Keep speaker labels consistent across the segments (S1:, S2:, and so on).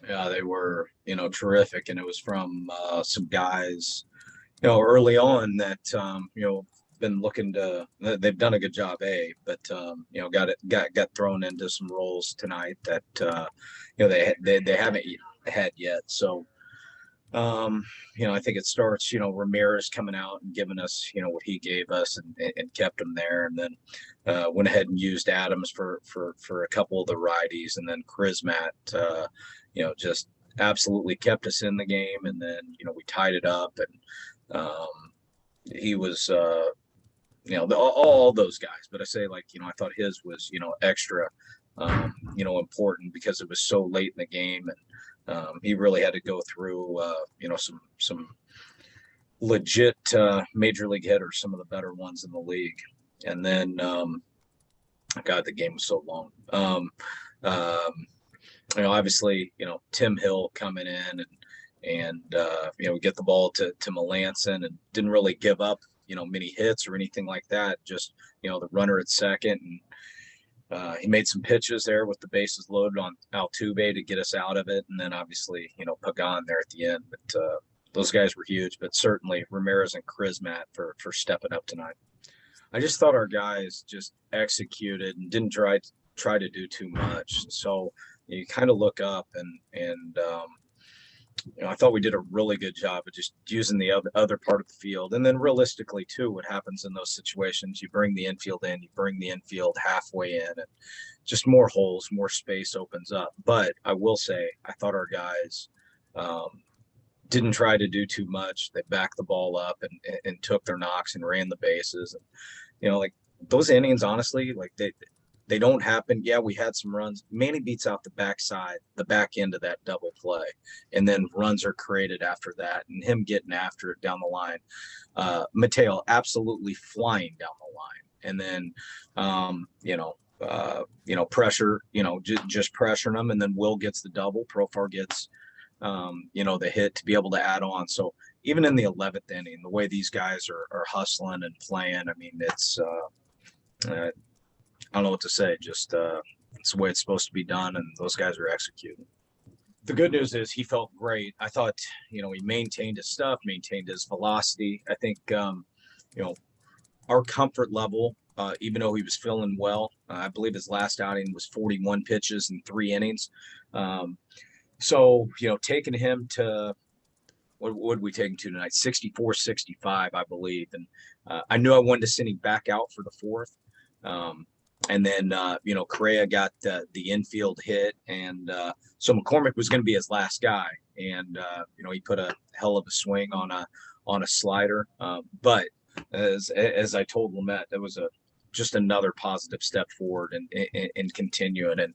S1: Yeah, they were, terrific. And it was from some guys, early on that, been looking to, they've done a good job, but, got thrown into some roles tonight that, they haven't had yet. So, um, I think it starts, Ramirez coming out and giving us, what he gave us and kept him there. And then went ahead and used Adams for a couple of the righties. And then Chrismat, just absolutely kept us in the game. And then, we tied it up and he was, all those guys. But I say, like, I thought his was, extra, important because it was so late in the game. And he really had to go through, some legit major league hitters, some of the better ones in the league. And then, God, the game was so long. Obviously, Tim Hill coming in we get the ball to Melanson and didn't really give up, many hits or anything like that. Just, the runner at second. And he made some pitches there with the bases loaded on Altuve to get us out of it. And then obviously, Pagan there at the end. But those guys were huge, but certainly Ramirez and Chrismat for stepping up tonight. I just thought our guys just executed and didn't try to do too much. So you kind of look up and I thought we did a really good job of just using the other part of the field. And then realistically, too, what happens in those situations, you bring the infield in, you bring the infield halfway in, and just more holes, more space opens up. But I will say, I thought our guys didn't try to do too much. They backed the ball up and took their knocks and ran the bases. And, like those innings, honestly, like they don't happen. Yeah, we had some runs. Manny beats out the backside, the back end of that double play, and then runs are created after that, and him getting after it down the line. Mateo absolutely flying down the line, and then pressure, just pressuring them, and then Will gets the double. Profar gets the hit to be able to add on. So even in the 11th inning, the way these guys are hustling and playing, I mean, it's I don't know what to say. Just it's the way it's supposed to be done, and those guys are executing. The good news is he felt great. I thought, he maintained his stuff, maintained his velocity. I think, our comfort level, even though he was feeling well, I believe his last outing was 41 pitches in 3 innings. So, taking him to what would we take him to tonight? 64, 65, I believe. And I knew I wanted to send him back out for the fourth. And then, Correa got the infield hit. And so McCormick was going to be his last guy. And, he put a hell of a swing on a slider. But as I told Lamet, that was just another positive step forward and continuing. And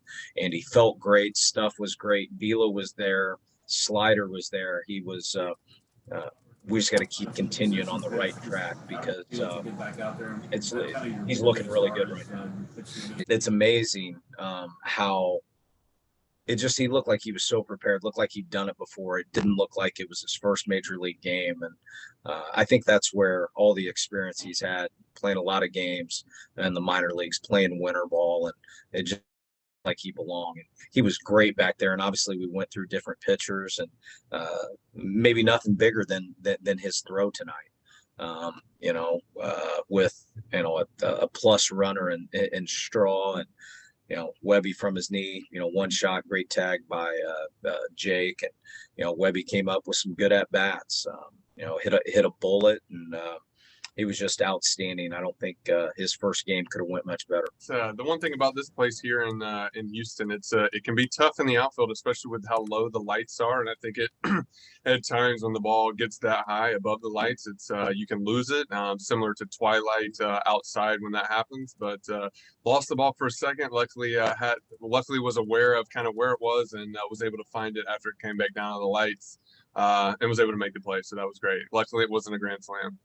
S1: he felt great. Stuff was great. Vila was there. Slider was there. He was we just got to keep continuing on the right track because he's looking really good right now. It's amazing how he looked like he was so prepared, looked like he'd done it before. It didn't look like it was his first major league game. And I think that's where all the experience he's had, playing a lot of games in the minor leagues, playing winter ball, and it just like he belonged. And he was great back there. And obviously we went through different pitchers and maybe nothing bigger than his throw tonight. With a plus runner and Straw and Webby from his knee, one shot, great tag by Jake, and Webby came up with some good at bats. Hit a bullet, and he was just outstanding. I don't think his first game could have went much better.
S2: The one thing about this place here in Houston, it can be tough in the outfield, especially with how low the lights are. And I think it at times when the ball gets that high above the lights, it's you can lose it. Similar to Twilight outside when that happens. But lost the ball for a second. Luckily was aware of kind of where it was and was able to find it after it came back down to the lights and was able to make the play. So that was great. Luckily, it wasn't a grand slam.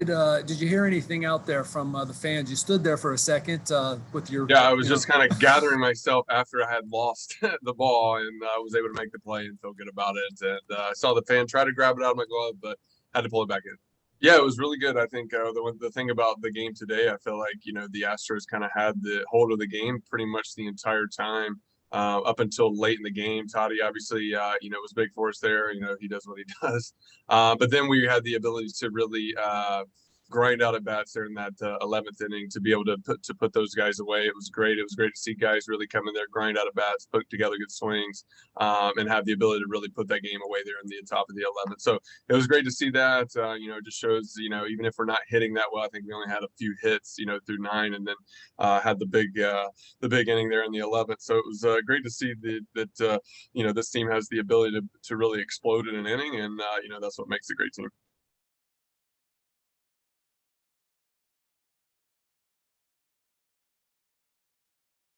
S3: Did you hear anything out there from the fans? You stood there for a second with your.
S2: Yeah, I was just kind of gathering myself after I had lost the ball, and I was able to make the play and feel good about it. And I saw the fan try to grab it out of my glove, but had to pull it back in. Yeah, it was really good. I think the thing about the game today, I feel like the Astros kind of had the hold of the game pretty much the entire time. up until late in the game. Toddy obviously, was big for us there. He does what he does. But then we had the ability to really grind out at bats there in that 11th inning to be able to put those guys away. It was great. It was great to see guys really come in there, grind out at bats, put together good swings, and have the ability to really put that game away there in the top of the 11th. So it was great to see that. It just shows, even if we're not hitting that well, I think we only had a few hits, through 9, and then had the big inning there in the 11th. So it was great to see that this team has the ability to really explode in an inning, and that's what makes a great team.